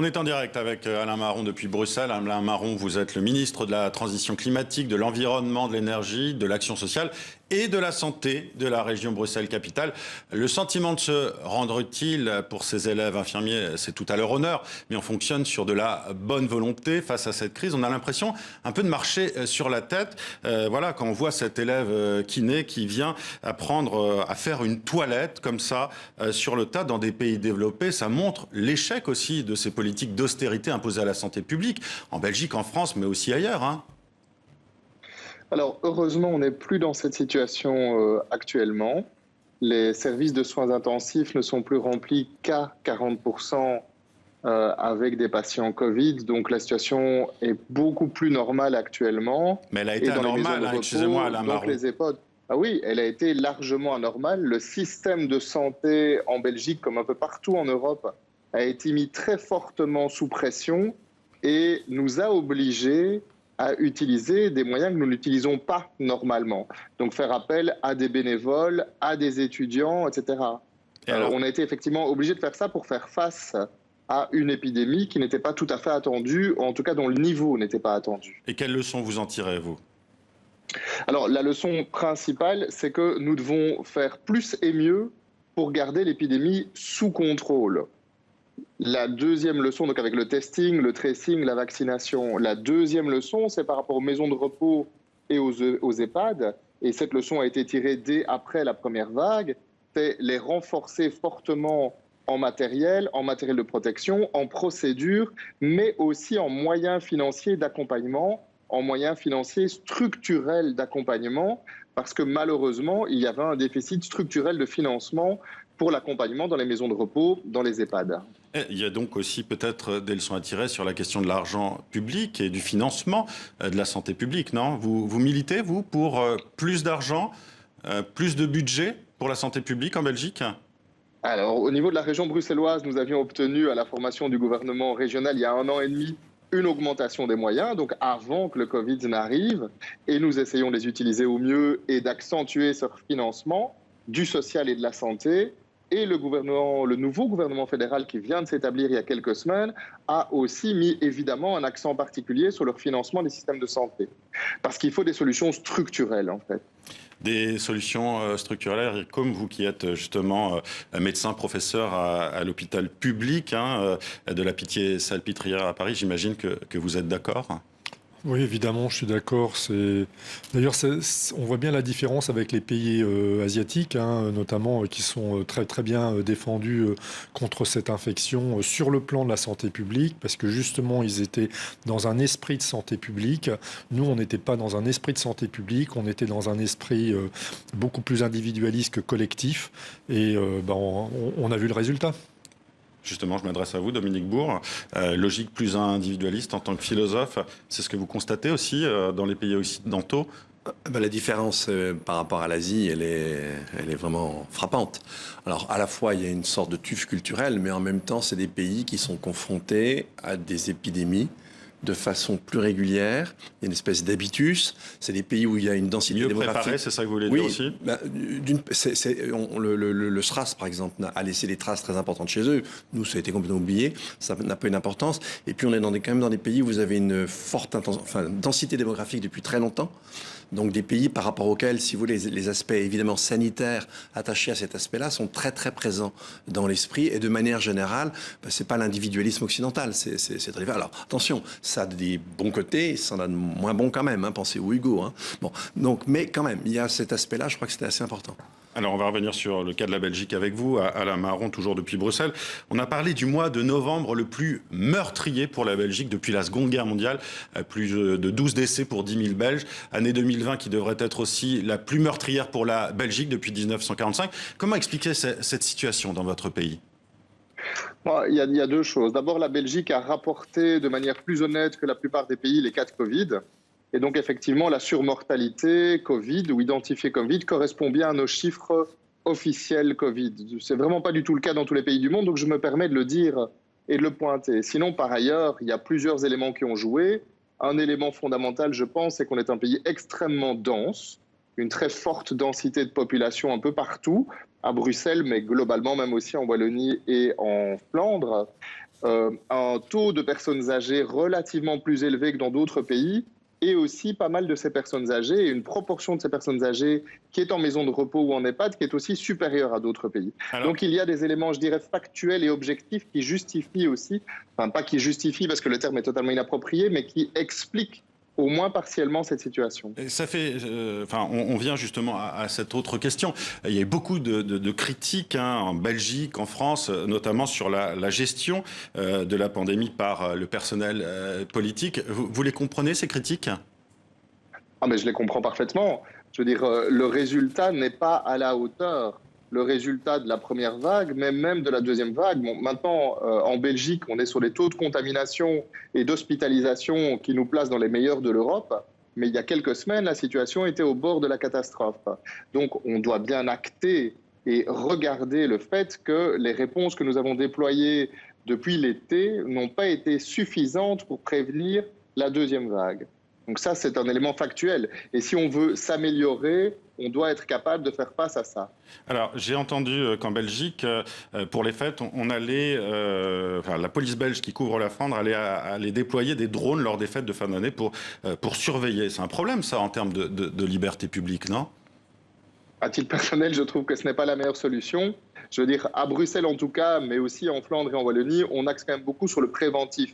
On est en direct avec Alain Marron depuis Bruxelles. Alain Marron, vous êtes le ministre de la Transition climatique, de l'Environnement, de l'Énergie, de l'Action sociale et de la Santé de la région Bruxelles-Capitale. Le sentiment de se rendre utile pour ces élèves infirmiers, c'est tout à leur honneur, mais on fonctionne sur de la bonne volonté face à cette crise. On a l'impression un peu de marcher sur la tête. Voilà, quand on voit cet élève kiné qui vient apprendre à faire une toilette comme ça sur le tas dans des pays développés, ça montre l'échec aussi de ces politiques d'austérité imposées à la santé publique, en Belgique, en France, mais aussi ailleurs, hein. Alors, heureusement, on n'est plus dans cette situation actuellement. Les services de soins intensifs ne sont plus remplis qu'à 40% avec des patients Covid. Donc, la situation est beaucoup plus normale actuellement. Mais elle a été anormale, hein, excusez-moi, Alain Marron. Les EHPAD, ah oui, elle a été largement anormale. Le système de santé en Belgique, comme un peu partout en Europe, a été mis très fortement sous pression et nous a obligés à utiliser des moyens que nous n'utilisons pas normalement. Donc faire appel à des bénévoles, à des étudiants, etc. On a été effectivement obligé de faire ça pour faire face à une épidémie qui n'était pas tout à fait attendue, ou en tout cas dont le niveau n'était pas attendu. Et quelle leçon vous en tirez, vous ? Alors la leçon principale, c'est que nous devons faire plus et mieux pour garder l'épidémie sous contrôle. La deuxième leçon, donc avec le testing, le tracing, la vaccination, la deuxième leçon, c'est par rapport aux maisons de repos et aux EHPAD. Et cette leçon a été tirée dès après la première vague. C'est les renforcer fortement en matériel de protection, en procédure, mais aussi en moyens financiers d'accompagnement, en moyens financiers structurels d'accompagnement, parce que malheureusement, il y avait un déficit structurel de financement pour l'accompagnement dans les maisons de repos, dans les EHPAD. Il y a donc aussi peut-être des leçons à tirer sur la question de l'argent public et du financement de la santé publique, non ? Vous militez, vous, pour plus d'argent, plus de budget pour la santé publique en Belgique ? Alors, au niveau de la région bruxelloise, nous avions obtenu à la formation du gouvernement régional il y a 1 an et demi une augmentation des moyens, donc avant que le Covid n'arrive, et nous essayons de les utiliser au mieux et d'accentuer ce financement du social et de la santé. Et le nouveau gouvernement fédéral qui vient de s'établir il y a quelques semaines a aussi mis évidemment un accent particulier sur le financement des systèmes de santé. Parce qu'il faut des solutions structurelles en fait. Des solutions structurelles, comme vous qui êtes justement médecin, professeur à l'hôpital public de la Pitié-Salpêtrière à Paris, j'imagine que vous êtes d'accord ? Oui, évidemment, je suis d'accord. D'ailleurs, on voit bien la différence avec les pays asiatiques, notamment qui sont très, très bien défendus contre cette infection sur le plan de la santé publique, parce que justement, ils étaient dans un esprit de santé publique. Nous, on n'était pas dans un esprit de santé publique, on était dans un esprit beaucoup plus individualiste que collectif, et on a vu le résultat. Justement, je m'adresse à vous, Dominique Bourg. Logique plus individualiste en tant que philosophe, c'est ce que vous constatez aussi dans les pays occidentaux ? La différence par rapport à l'Asie, elle est vraiment frappante. Alors, à la fois, il y a une sorte de tuf culturel, mais en même temps, c'est des pays qui sont confrontés à des épidémies de façon plus régulière. Il y a une espèce d'habitus. C'est des pays où il y a une densité démographique. Mieux préparé, c'est ça que vous voulez dire aussi ? Le SRAS, par exemple, a laissé des traces très importantes chez eux. Nous, ça a été complètement oublié. Ça n'a pas une importance. Et puis, on est quand même dans des pays où vous avez une forte densité démographique depuis très longtemps. Donc des pays par rapport auxquels, si vous voulez, les aspects évidemment sanitaires attachés à cet aspect-là sont très très présents dans l'esprit. Et de manière générale, c'est pas l'individualisme occidental, c'est très différent. Alors attention, ça a des bons côtés, ça en a de moins bons quand même. Pensez aux Hugo. Bon, donc, mais quand même, il y a cet aspect-là. Je crois que c'était assez important. Alors, on va revenir sur le cas de la Belgique avec vous, Alain Marron, toujours depuis Bruxelles. On a parlé du mois de novembre le plus meurtrier pour la Belgique depuis la Seconde Guerre mondiale. Plus de 12 décès pour 10 000 Belges. Année 2020 qui devrait être aussi la plus meurtrière pour la Belgique depuis 1945. Comment expliquer cette situation dans votre pays ? Il y a deux choses. D'abord, la Belgique a rapporté de manière plus honnête que la plupart des pays les cas de Covid. Et donc, effectivement, la surmortalité Covid ou identifiée Covid correspond bien à nos chiffres officiels Covid. C'est vraiment pas du tout le cas dans tous les pays du monde, donc je me permets de le dire et de le pointer. Sinon, par ailleurs, il y a plusieurs éléments qui ont joué. Un élément fondamental, je pense, c'est qu'on est un pays extrêmement dense, une très forte densité de population un peu partout, à Bruxelles, mais globalement même aussi en Wallonie et en Flandre. un taux de personnes âgées relativement plus élevé que dans d'autres pays, et aussi pas mal de ces personnes âgées, et une proportion de ces personnes âgées qui est en maison de repos ou en EHPAD qui est aussi supérieure à d'autres pays. Donc il y a des éléments, je dirais, factuels et objectifs qui justifient aussi, enfin pas qui justifient parce que le terme est totalement inapproprié, mais qui expliquent au moins partiellement cette situation. Et ça fait, on vient justement à cette autre question. Il y a eu beaucoup de critiques en Belgique, en France, notamment sur la gestion de la pandémie par le personnel politique. Vous les comprenez, ces critiques ? Ah, mais je les comprends parfaitement. Je veux dire, le résultat n'est pas à la hauteur. Le résultat de la première vague, mais même de la deuxième vague. Bon, maintenant, en Belgique, on est sur des taux de contamination et d'hospitalisation qui nous placent dans les meilleurs de l'Europe. Mais il y a quelques semaines, la situation était au bord de la catastrophe. Donc, on doit bien acter et regarder le fait que les réponses que nous avons déployées depuis l'été n'ont pas été suffisantes pour prévenir la deuxième vague. Donc ça, c'est un élément factuel. Et si on veut s'améliorer, on doit être capable de faire face à ça. Alors, j'ai entendu qu'en Belgique, pour les fêtes, on allait, la police belge qui couvre la Flandre allait déployer des drones lors des fêtes de fin d'année pour surveiller. C'est un problème, ça, en termes de liberté publique, non ? À titre personnel, je trouve que ce n'est pas la meilleure solution. Je veux dire, à Bruxelles en tout cas, mais aussi en Flandre et en Wallonie, on axe quand même beaucoup sur le préventif.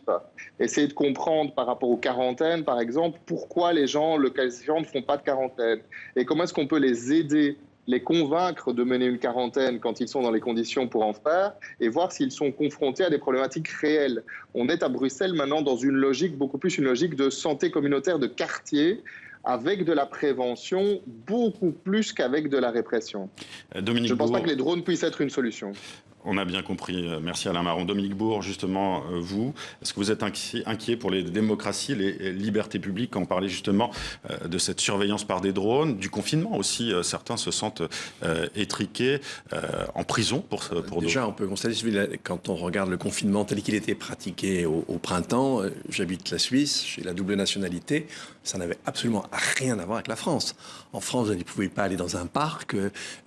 Essayer de comprendre par rapport aux quarantaines, par exemple, pourquoi les gens, le cas échéant, ne font pas de quarantaine. Et comment est-ce qu'on peut les aider, les convaincre de mener une quarantaine quand ils sont dans les conditions pour en faire, et voir s'ils sont confrontés à des problématiques réelles. On est à Bruxelles maintenant dans une logique, beaucoup plus une logique de santé communautaire de quartier, avec de la prévention beaucoup plus qu'avec de la répression. Dominique Je ne pense Bourg, pas que les drones puissent être une solution. On a bien compris. Merci Alain Marron. Dominique Bourg, justement, vous, est-ce que vous êtes inquiet pour les démocraties, les libertés publiques, quand on parlait justement de cette surveillance par des drones, du confinement aussi? Certains se sentent étriqués, en prison pour Déjà, on peut constater, quand on regarde le confinement tel qu'il était pratiqué au printemps, j'habite la Suisse, j'ai la double nationalité, ça n'avait absolument rien à voir avec la France. En France, vous ne pouvez pas aller dans un parc.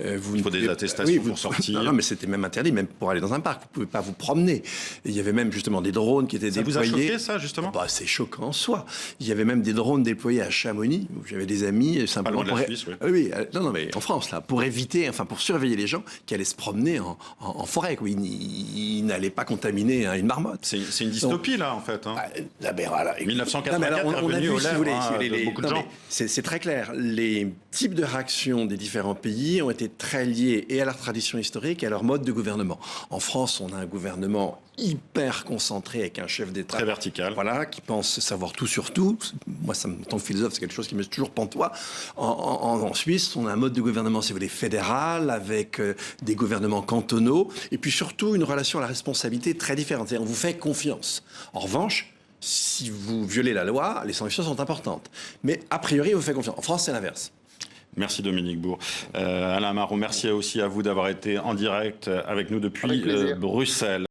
Il faut des attestations pour sortir. Non, mais c'était même interdit, même pour aller dans un parc. Vous ne pouvez pas vous promener. Et il y avait même justement des drones qui étaient déployés. Ça vous a choqué, ça, justement? C'est choquant en soi. Il y avait même des drones déployés à Chamonix, où j'avais des amis simplement. Pas loin de la Suisse, oui. Oui, non, mais en France, là, pour éviter, pour surveiller les gens qui allaient se promener en forêt, quoi. Ils n'allaient pas contaminer une marmotte. C'est une dystopie, là, en fait. Hein. Voilà. 1984 est revenu aux lèvres de beaucoup de gens. C'est très clair. Les types de réactions des différents pays ont été très liés et à leur tradition historique et à leur mode de gouvernement. En France, on a un gouvernement hyper concentré avec un chef d'État très vertical, voilà, qui pense savoir tout sur tout. Moi, en tant que philosophe, c'est quelque chose qui me met toujours pantois. En Suisse, on a un mode de gouvernement, si vous voulez, fédéral, avec des gouvernements cantonaux, et puis surtout une relation à la responsabilité très différente. On vous fait confiance. En revanche, si vous violez la loi, les sanctions sont importantes. Mais a priori, on vous fait confiance. En France, c'est l'inverse. Merci Dominique Bourg. Alain Marron, merci aussi à vous d'avoir été en direct avec nous depuis Bruxelles.